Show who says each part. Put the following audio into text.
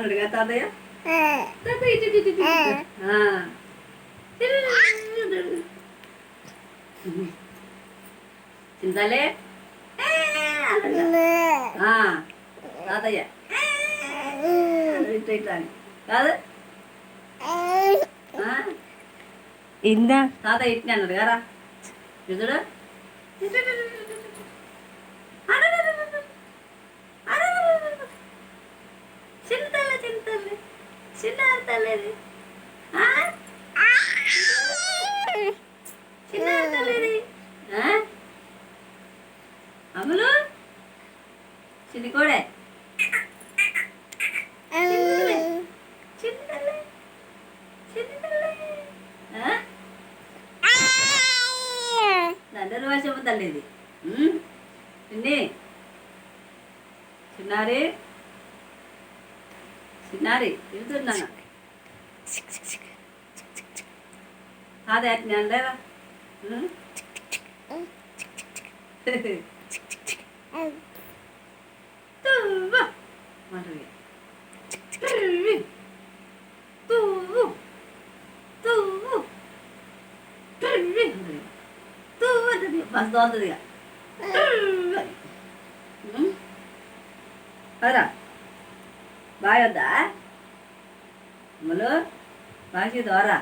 Speaker 1: అన్నాడుగా తాతయ్య. తాతయ్య ఇటు ఇటు ఇటు చింతలే తాతయ్య ఇట్లా ఇట్లా అని కాదు
Speaker 2: ఇందా
Speaker 1: తాతయ్య ఇట్నే అన్నాడు గారా చూడు. చింతలే చింతలే చిన్న తల్లేది చిన్న తల్లేది అమ్ములు చిన్ని కోడే చిన్నలే చిన్నలే దండలు వాసమ్మ తల్లిది చిన్ని చిన్నారి చిన్నారి తిరుగుతున్నాను అదే నేను లేదా బస్ తోలుతుంది అదరా బాగా వద్దా అమ్మలు బాగా ద్వారా